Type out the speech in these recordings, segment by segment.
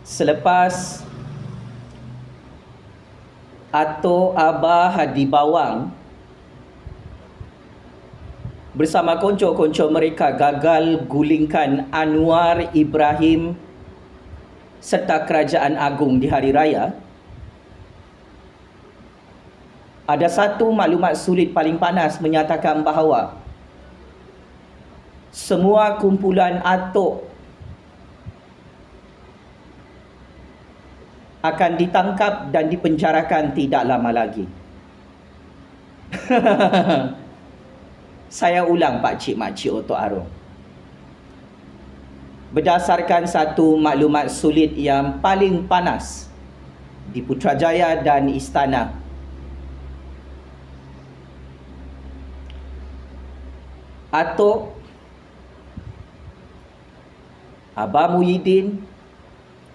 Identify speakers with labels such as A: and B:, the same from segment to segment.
A: Selepas Ato Abah Hadi Bawang bersama konco-konco mereka gagal gulingkan Anwar Ibrahim serta Kerajaan Agung di Hari Raya, ada satu maklumat sulit paling panas menyatakan bahawa semua kumpulan atok akan ditangkap dan dipenjarakan tidak lama lagi. Saya ulang pakcik makcik Otok Arong. Berdasarkan satu maklumat sulit yang paling panas di Putrajaya dan Istana, Atok Abah Muhyiddin,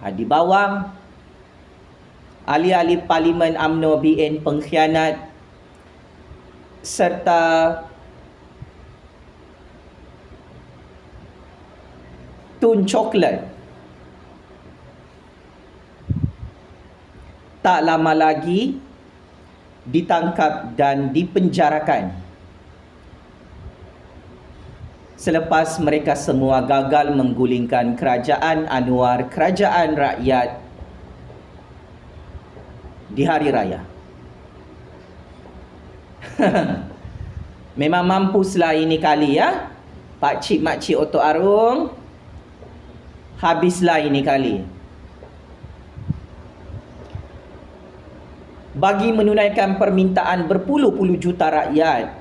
A: Hadi Bawang, ahli-ahli Parlimen UMNO BN pengkhianat serta Tun Coklat tak lama lagi ditangkap dan dipenjarakan selepas mereka semua gagal menggulingkan Kerajaan Anwar, Kerajaan Rakyat di Hari Raya. Memang mampuslah ini kali ya, pakcik makcik Otok Arong. Habislah ini kali. Bagi menunaikan permintaan berpuluh-puluh juta rakyat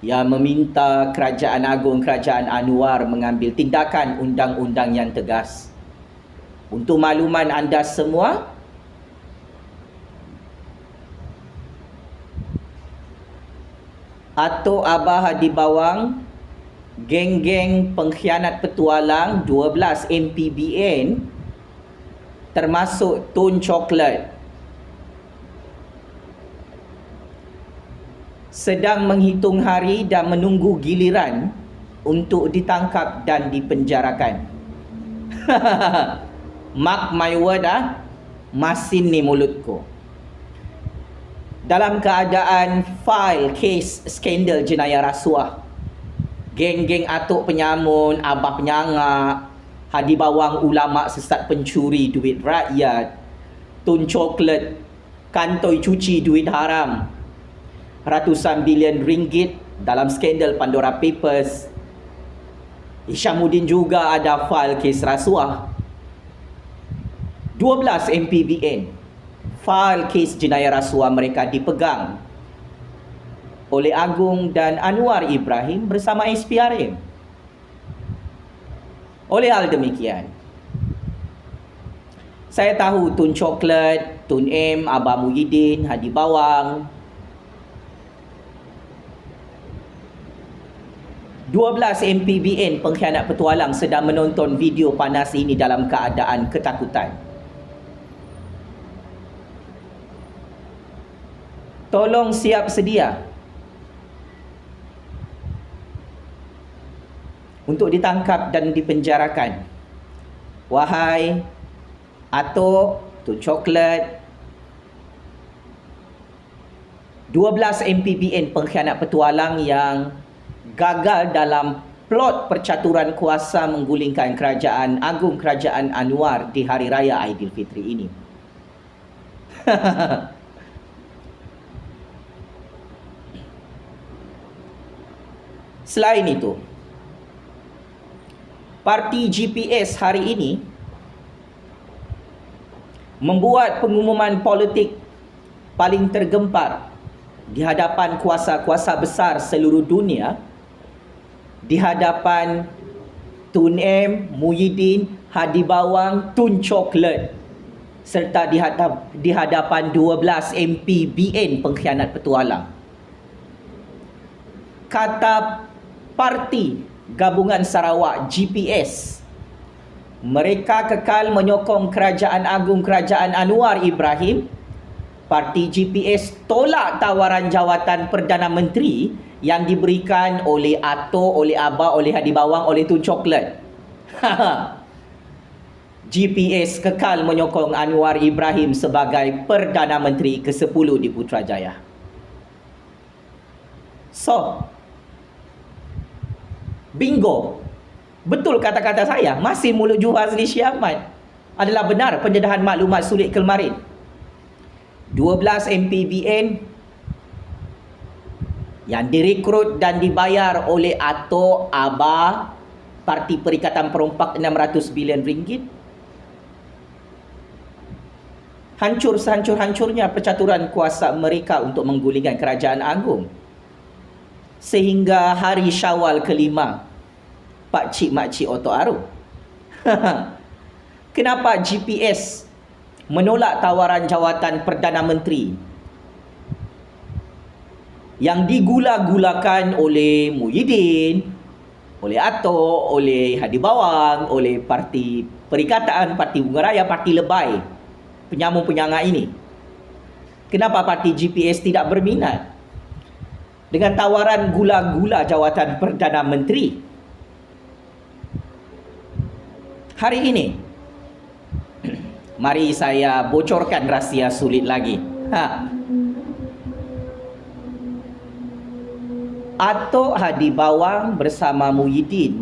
A: yang meminta Kerajaan Agung, Kerajaan Anwar mengambil tindakan undang-undang yang tegas. Untuk makluman anda semua, Atok Abah Hadi Bawang, geng-geng pengkhianat petualang 12 MPBN termasuk Tun Coklat sedang menghitung hari dan menunggu giliran untuk ditangkap dan dipenjarakan. Mark my word masin ni mulutku. Dalam keadaan file kes skandal jenayah rasuah, geng-geng atuk penyamun, abah penyangak, Hadi Bawang ulama sesat pencuri duit rakyat, Tun Coklat kantoi cuci duit haram ratusan bilion ringgit dalam skandal Pandora Papers. Hishamuddin juga ada fail kes rasuah. 12 MPBN fail kes jenayah rasuah mereka dipegang oleh Agung dan Anwar Ibrahim bersama SPRM. Oleh hal demikian, saya tahu Tun Coklat, Tun M, Abah Muhyiddin, Hadi Bawang, 12 MPBN pengkhianat petualang sedang menonton video panas ini dalam keadaan ketakutan. Tolong siap sedia untuk ditangkap dan dipenjarakan. Wahai Atok, Tun Coklat, 12 MPBN pengkhianat petualang yang gagal dalam plot percaturan kuasa menggulingkan Kerajaan Agung, Kerajaan Anwar di Hari Raya Aidilfitri ini. Selain itu, parti GPS hari ini membuat pengumuman politik paling tergempar di hadapan kuasa-kuasa besar seluruh dunia, di hadapan Tun M, Muhyiddin, Hadi Bawang, Tun Coklat serta di hadapan 12 MPBN pengkhianat petualang. Kata Parti Gabungan Sarawak GPS, mereka kekal menyokong Kerajaan Agung, Kerajaan Anwar Ibrahim. Parti GPS tolak tawaran jawatan Perdana Menteri yang diberikan oleh Atok, oleh Abah, oleh Hadi Bawang, oleh Tun Coklat. GPS kekal menyokong Anwar Ibrahim sebagai Perdana Menteri ke-10 di Putrajaya. So, bingo. Betul kata-kata saya, masih mulut Jufazli Syah Ahmad adalah benar pendedahan maklumat sulit kemarin. 12 MPBN yang direkrut dan dibayar oleh Atok, Abah, Parti Perikatan Perompak 600 bilion ringgit. Hancur sehancur-hancurnya percaturan kuasa mereka untuk menggulingkan kerajaan agung. Sehingga hari Syawal kelima, pakcik-makcik Otok Aruf. Kenapa GPS menolak tawaran jawatan Perdana Menteri yang digula-gulakan oleh Muhyiddin, oleh Atok, oleh Hadi Bawang, oleh Parti Perikatan, Parti Bunga Raya, Parti Lebay, penyamun-penyangga ini? Kenapa Parti GPS tidak berminat dengan tawaran gula-gula jawatan Perdana Menteri? Hari ini, mari saya bocorkan rahsia sulit lagi. Atok Hadi Bawang bersama Muhyiddin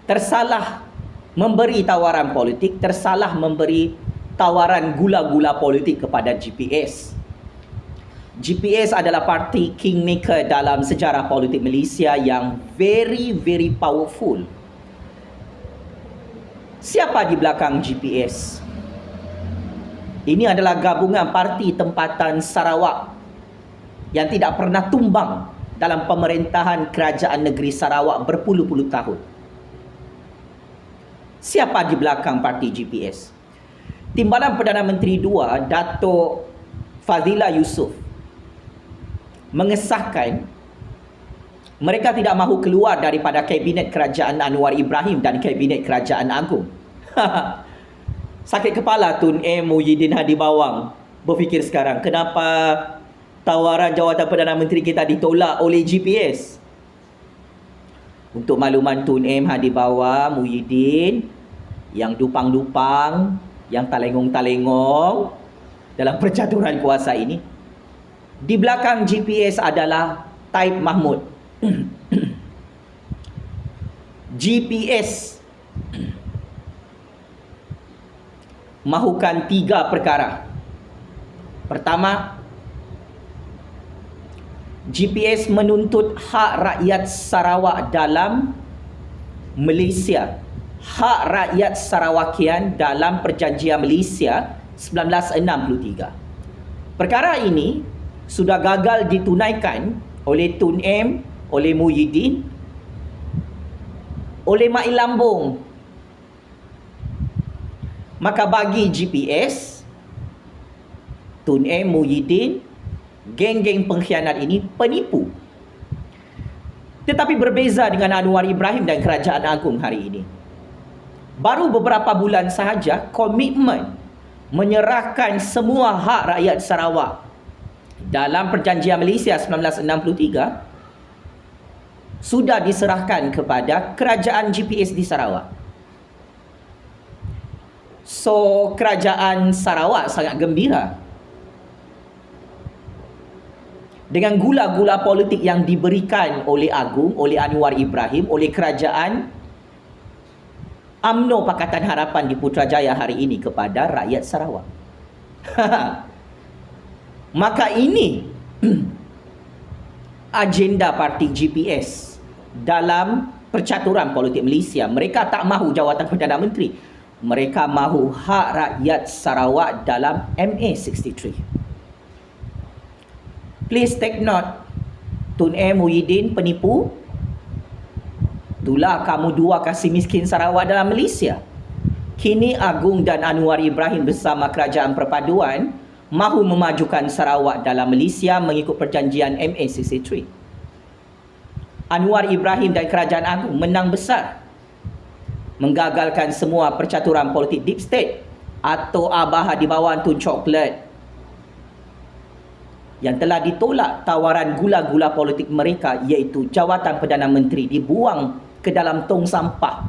A: tersalah memberi tawaran politik, tersalah memberi tawaran gula-gula politik kepada GPS. GPS adalah parti kingmaker dalam sejarah politik Malaysia yang very powerful. Siapa di belakang GPS? Ini adalah gabungan parti tempatan Sarawak yang tidak pernah tumbang dalam pemerintahan kerajaan negeri Sarawak berpuluh-puluh tahun. Siapa di belakang parti GPS? Timbalan Perdana Menteri 2, Datuk Fazila Yusof, mengesahkan mereka tidak mahu keluar daripada Kabinet Kerajaan Anwar Ibrahim dan Kabinet Kerajaan Agung. Sakit kepala Tun M. Muhyiddin Hadi Bawang berfikir sekarang, kenapa tawaran jawatan Perdana Menteri kita ditolak oleh GPS? Untuk makluman Tun M. Hadi Bawang, Muhyiddin yang dupang-dupang, yang talengong-talengong dalam percaturan kuasa ini, di belakang GPS adalah Taib Mahmud. GPS mahukan 3 perkara. Pertama, GPS menuntut hak rakyat Sarawak dalam Malaysia, hak rakyat Sarawakian dalam Perjanjian Malaysia 1963. Perkara ini sudah gagal ditunaikan oleh Tun M, oleh Muhyiddin, oleh Mak Lambung. Maka bagi GPS, Tun M, Muhyiddin, geng-geng pengkhianat ini penipu. Tetapi berbeza dengan Anwar Ibrahim dan Kerajaan Agung hari ini. Baru beberapa bulan sahaja, komitmen menyerahkan semua hak rakyat Sarawak dalam Perjanjian Malaysia 1963 sudah diserahkan kepada Kerajaan GPS di Sarawak. So, Kerajaan Sarawak sangat gembira dengan gula-gula politik yang diberikan oleh Agung, oleh Anwar Ibrahim, oleh Kerajaan UMNO Pakatan Harapan di Putrajaya hari ini kepada rakyat Sarawak. Maka ini agenda parti GPS dalam percaturan politik Malaysia. Mereka tak mahu jawatan Perdana Menteri. Mereka mahu hak rakyat Sarawak dalam MA63. Please take note, Tun M. Muhyiddin penipu. Itulah kamu dua kasih miskin Sarawak dalam Malaysia. Kini Agung dan Anwar Ibrahim bersama Kerajaan Perpaduan mahu memajukan Sarawak dalam Malaysia mengikut perjanjian MA63. Anwar Ibrahim dan Kerajaan Agung menang besar, menggagalkan semua percaturan politik deep state atau Abah Hadi Bawang Tun Coklat yang telah ditolak tawaran gula-gula politik mereka, iaitu jawatan Perdana Menteri, dibuang ke dalam tong sampah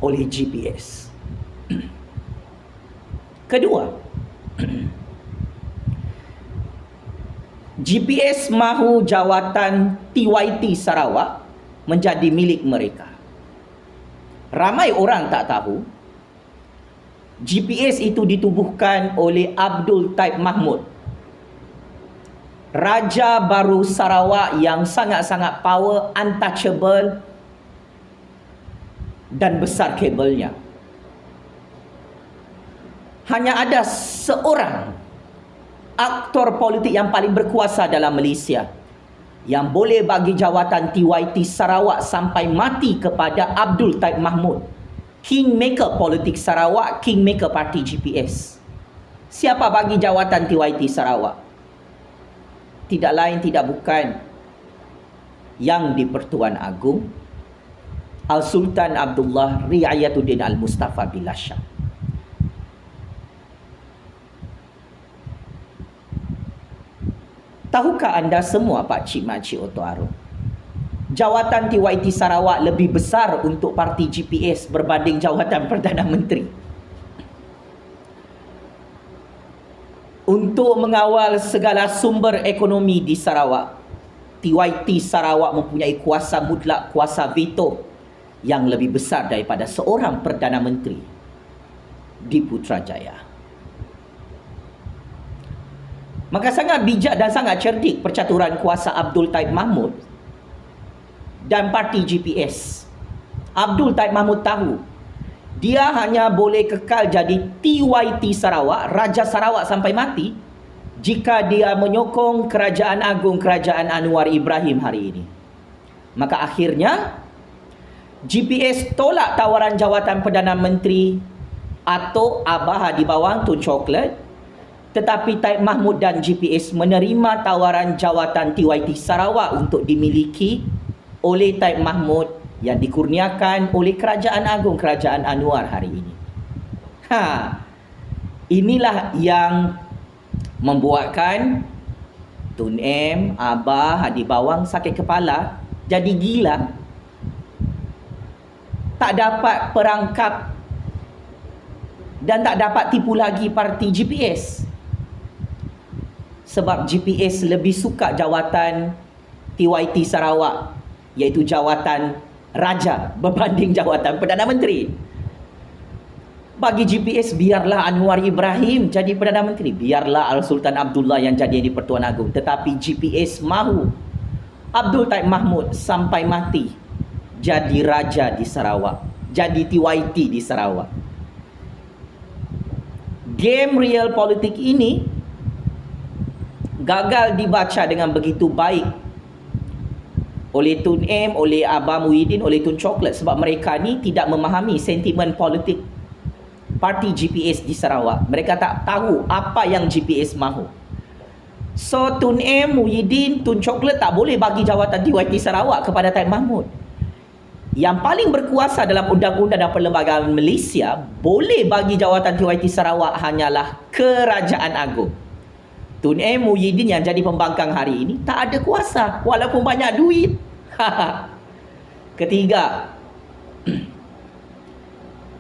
A: oleh GPS. Kedua, GPS mahu jawatan TYT Sarawak menjadi milik mereka. Ramai orang tak tahu GPS itu ditubuhkan oleh Abdul Taib Mahmud, Raja baru Sarawak yang sangat-sangat power, untouchable dan besar kabelnya. Hanya ada seorang aktor politik yang paling berkuasa dalam Malaysia yang boleh bagi jawatan TYT Sarawak sampai mati kepada Abdul Taib Mahmud, Kingmaker politik Sarawak, Kingmaker parti GPS. Siapa bagi jawatan TYT Sarawak? Tidak lain tidak bukan Yang di-Pertuan Agong Al-Sultan Abdullah Riayatuddin Al-Mustafa Billah Shah. Tahukah anda semua, Pak Cik Makcik Oto Arum, jawatan TYT Sarawak lebih besar untuk parti GPS berbanding jawatan Perdana Menteri? Untuk mengawal segala sumber ekonomi di Sarawak, TYT Sarawak mempunyai kuasa mutlak, kuasa veto yang lebih besar daripada seorang Perdana Menteri di Putrajaya. Maka sangat bijak dan sangat cerdik percaturan kuasa Abdul Taib Mahmud dan parti GPS. Abdul Taib Mahmud tahu dia hanya boleh kekal jadi TYT Sarawak, Raja Sarawak sampai mati, jika dia menyokong Kerajaan Agung Kerajaan Anwar Ibrahim hari ini. Maka akhirnya GPS tolak tawaran jawatan Perdana Menteri atau Abah Hadi Bawang Tun Chocolate, tetapi Taib Mahmud dan GPS menerima tawaran jawatan TYT Sarawak untuk dimiliki oleh Taib Mahmud yang dikurniakan oleh Kerajaan Agung Kerajaan Anwar hari ini. Inilah yang membuatkan Tun M, Abah Hadi Bawang sakit kepala, jadi gila, tak dapat perangkap dan tak dapat tipu lagi parti GPS. Sebab GPS lebih suka jawatan TYT Sarawak, iaitu jawatan Raja, berbanding jawatan Perdana Menteri. Bagi GPS, biarlah Anwar Ibrahim jadi Perdana Menteri, biarlah Al-Sultan Abdullah yang jadi di Pertuan Agong. Tetapi GPS mahu Abdul Taib Mahmud sampai mati jadi Raja di Sarawak, jadi TYT di Sarawak. Game real politik ini gagal dibaca dengan begitu baik oleh Tun M, oleh Abah Muhyiddin, oleh Tun Chocolate, sebab mereka ni tidak memahami sentimen politik parti GPS di Sarawak. Mereka tak tahu apa yang GPS mahu. So Tun M, Muhyiddin, Tun Chocolate tak boleh bagi jawatan TYT Sarawak kepada Taib Mahmud. Yang paling berkuasa dalam undang-undang dan perlembagaan Malaysia boleh bagi jawatan TYT Sarawak hanyalah Kerajaan Agung. Tun M, Muhyiddin yang jadi pembangkang hari ini tak ada kuasa walaupun banyak duit. Ketiga,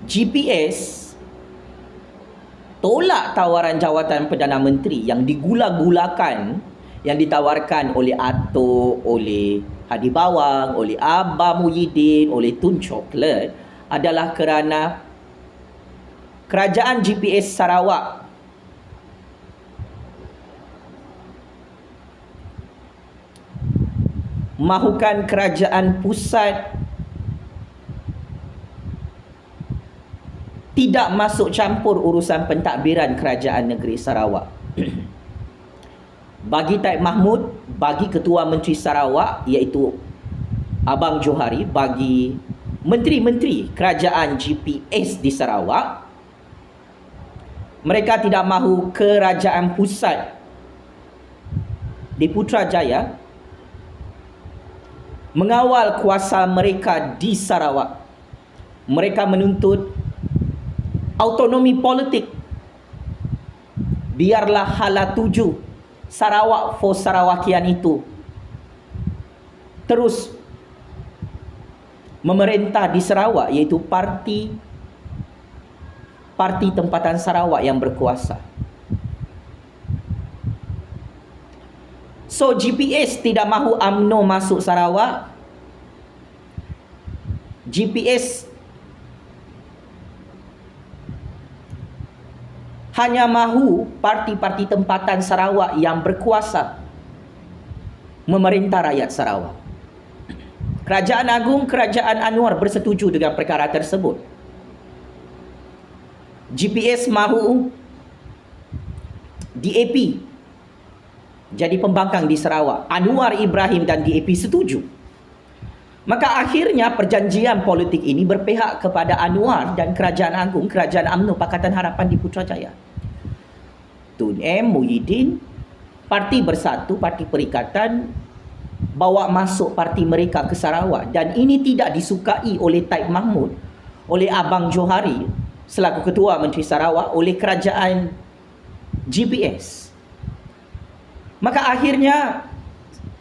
A: GPS tolak tawaran jawatan Perdana Menteri yang digula-gulakan, yang ditawarkan oleh Atok, oleh Hadi Bawang, oleh Abah Muhyiddin, oleh Tun Chocolate, adalah kerana Kerajaan GPS Sarawak mahukan kerajaan pusat tidak masuk campur urusan pentadbiran kerajaan negeri Sarawak. Bagi Taib Mahmud, bagi Ketua Menteri Sarawak iaitu Abang Johari, bagi menteri-menteri kerajaan GPS di Sarawak, mereka tidak mahu kerajaan pusat di Putrajaya mengawal kuasa mereka di Sarawak. Mereka menuntut autonomi politik. Biarlah Hala 7 Sarawak for Sarawakian itu terus memerintah di Sarawak, iaitu parti tempatan Sarawak yang berkuasa. So GPS tidak mahu UMNO masuk Sarawak. GPS hanya mahu parti-parti tempatan Sarawak yang berkuasa memerintah rakyat Sarawak. Kerajaan Agung, Kerajaan Anwar bersetuju dengan perkara tersebut. GPS mahu DAP jadi pembangkang di Sarawak. Anwar Ibrahim dan DAP setuju. Maka akhirnya perjanjian politik ini berpihak kepada Anwar dan Kerajaan Agung, Kerajaan UMNO Pakatan Harapan di Putrajaya. Tun M, Muhyiddin, Parti Bersatu, Parti Perikatan bawa masuk parti mereka ke Sarawak, dan ini tidak disukai oleh Taib Mahmud, oleh Abang Johari selaku Ketua Menteri Sarawak, oleh Kerajaan GPS. Maka akhirnya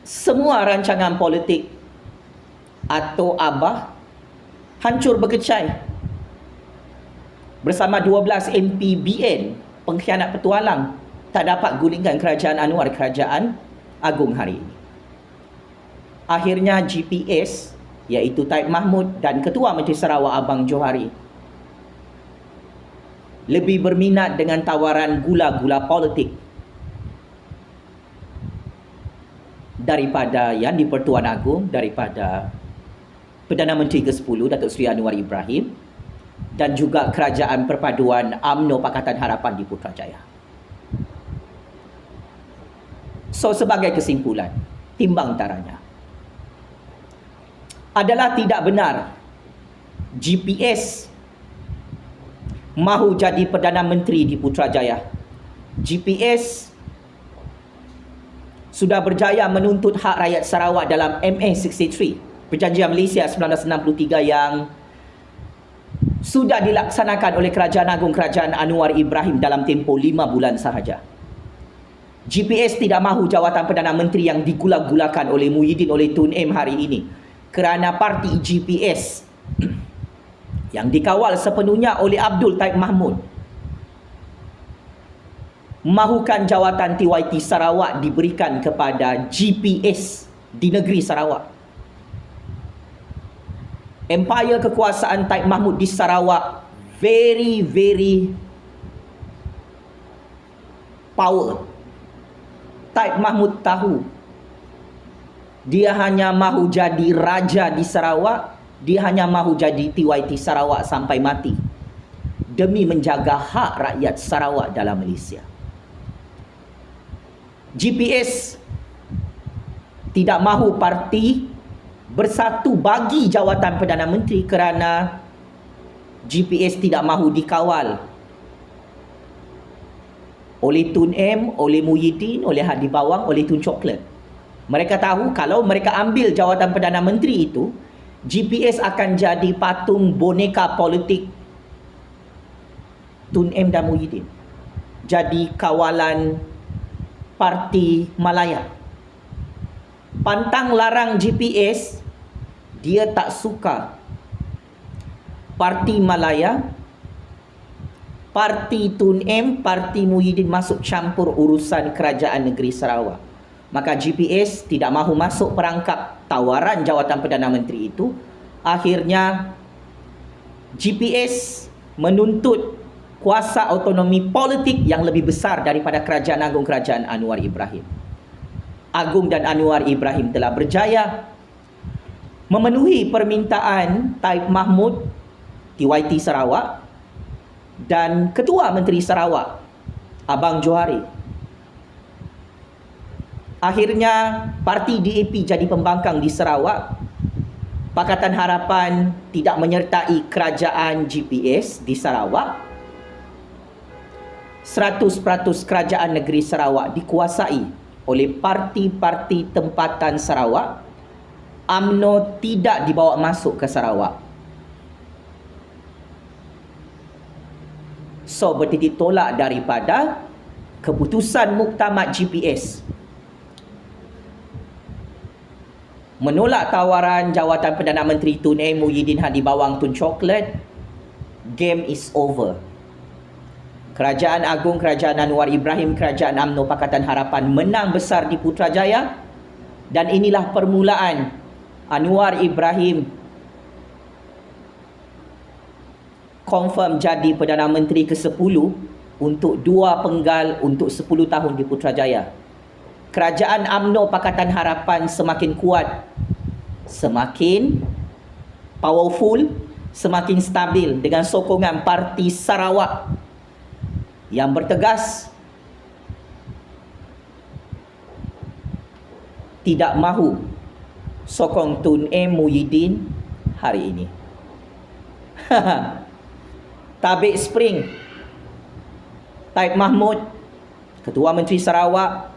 A: semua rancangan politik atau ABAH hancur berkecai bersama 12 MP BN pengkhianat petualang tak dapat gulingkan Kerajaan Anwar, Kerajaan Agung hari ini. Akhirnya GPS, iaitu Taib Mahmud dan Ketua Menteri Sarawak Abang Johari, lebih berminat dengan tawaran gula-gula politik daripada yang di Pertuan Agong, daripada Perdana Menteri ke-10 Datuk Seri Anwar Ibrahim dan juga Kerajaan Perpaduan UMNO Pakatan Harapan di Putrajaya. So sebagai kesimpulan, timbang taranya adalah tidak benar GPS mahu jadi Perdana Menteri di Putrajaya. GPS sudah berjaya menuntut hak rakyat Sarawak dalam MA 63, Perjanjian Malaysia 1963, yang sudah dilaksanakan oleh Kerajaan Agung, Kerajaan Anwar Ibrahim dalam tempoh 5 bulan sahaja. GPS tidak mahu jawatan Perdana Menteri yang digula-gulakan oleh Muhyiddin, oleh Tun M hari ini, kerana parti GPS yang dikawal sepenuhnya oleh Abdul Taib Mahmud mahukan jawatan TYT Sarawak diberikan kepada GPS di negeri Sarawak. Empire kekuasaan Taib Mahmud di Sarawak very power. Taib Mahmud tahu dia hanya mahu jadi raja di Sarawak, dia hanya mahu jadi TYT Sarawak sampai mati demi menjaga hak rakyat Sarawak dalam Malaysia. GPS tidak mahu parti Bersatu bagi jawatan Perdana Menteri kerana GPS tidak mahu dikawal oleh Tun M, oleh Muhyiddin, oleh Hadi Bawang, oleh Tun Coklat. Mereka tahu kalau mereka ambil jawatan Perdana Menteri itu, GPS akan jadi patung boneka politik Tun M dan Muhyiddin, jadi kawalan Parti Malaya. Pantang larang GPS, dia tak suka Parti Malaya, Parti Tun M, Parti Muhyiddin masuk campur urusan kerajaan negeri Sarawak. Maka GPS tidak mahu masuk perangkap tawaran jawatan Perdana Menteri itu. Akhirnya GPS menuntut kuasa autonomi politik yang lebih besar daripada Kerajaan Agung, Kerajaan Anwar Ibrahim. Agung dan Anwar Ibrahim telah berjaya memenuhi permintaan Taib Mahmud, TYT Sarawak, dan Ketua Menteri Sarawak Abang Johari. Akhirnya parti DAP jadi pembangkang di Sarawak. Pakatan Harapan tidak menyertai kerajaan GPS di Sarawak. 100% kerajaan negeri Sarawak dikuasai oleh parti-parti tempatan Sarawak. UMNO tidak dibawa masuk ke Sarawak. So bertitik tolak daripada keputusan Muktamad GPS menolak tawaran jawatan Perdana Menteri Tun M. Muhyiddin Hadi Bawang Tun Chocolate. Game is over. Kerajaan Agung Kerajaan Anwar Ibrahim Kerajaan UMNO Pakatan Harapan menang besar di Putrajaya, dan inilah permulaan Anwar Ibrahim confirm jadi Perdana Menteri ke-10 untuk 2 penggal untuk 10 tahun di Putrajaya. Kerajaan UMNO Pakatan Harapan semakin kuat, semakin powerful, semakin stabil dengan sokongan Parti Sarawak yang bertegas tidak mahu sokong Tun M. Muhyiddin hari ini. Tabik Spring, Taib Mahmud, Ketua Menteri Sarawak,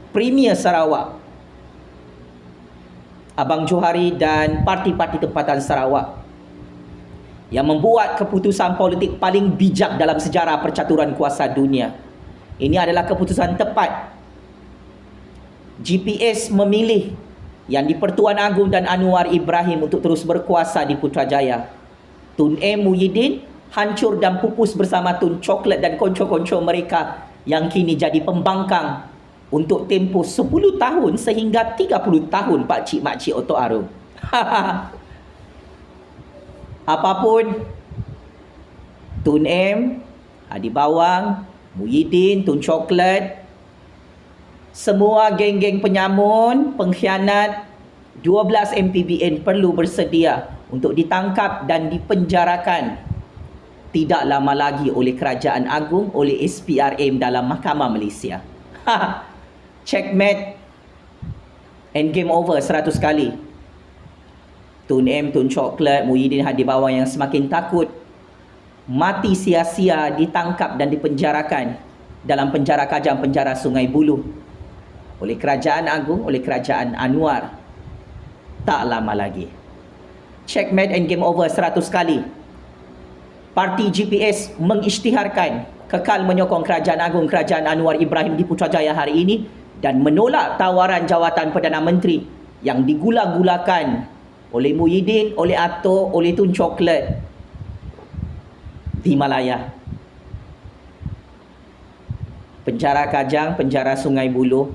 A: Premier Sarawak, Abang Johari dan parti-parti tempatan Sarawak yang membuat keputusan politik paling bijak dalam sejarah percaturan kuasa dunia. Ini adalah keputusan tepat. GPS memilih yang di-Pertuan Agong dan Anwar Ibrahim untuk terus berkuasa di Putrajaya. Tun M. Muhyiddin hancur dan pupus bersama Tun Chocolate dan konco-konco mereka yang kini jadi pembangkang untuk tempoh 10 tahun sehingga 30 tahun pakcik-makcik Otok Arum. Apapun, Tun M, Hadi Bawang, Muhyiddin, Tun Chocolate, semua geng-geng penyamun, pengkhianat 12 MPBN perlu bersedia untuk ditangkap dan dipenjarakan tidak lama lagi oleh Kerajaan Agung, oleh SPRM dalam Mahkamah Malaysia. Checkmate and game over 100 kali. Tun M, Tun Chocolate, Muhyiddin Hadi Bawang yang semakin takut mati sia-sia ditangkap dan dipenjarakan dalam penjara Kajang, penjara Sungai Buloh oleh Kerajaan Agung, oleh Kerajaan Anwar tak lama lagi. Checkmate and game over 100 kali. Parti GPS mengisytiharkan kekal menyokong Kerajaan Agung Kerajaan Anwar Ibrahim di Putrajaya hari ini dan menolak tawaran jawatan Perdana Menteri yang digula-gulakan oleh Muhyiddin, oleh Atok, oleh Tun Chocolate di Malaya. Penjara Kajang, penjara Sungai Buloh,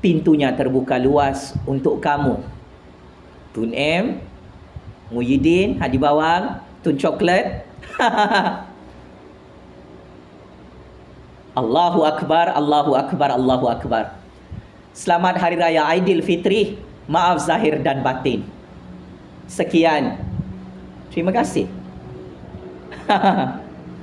A: pintunya terbuka luas untuk kamu. Tun M, Muhyiddin, Hadi Bawang, Tun Chocolate. Allahu Akbar, Allahu Akbar, Allahu Akbar. Selamat Hari Raya Aidilfitri. Maaf zahir dan batin. Sekian. Terima kasih.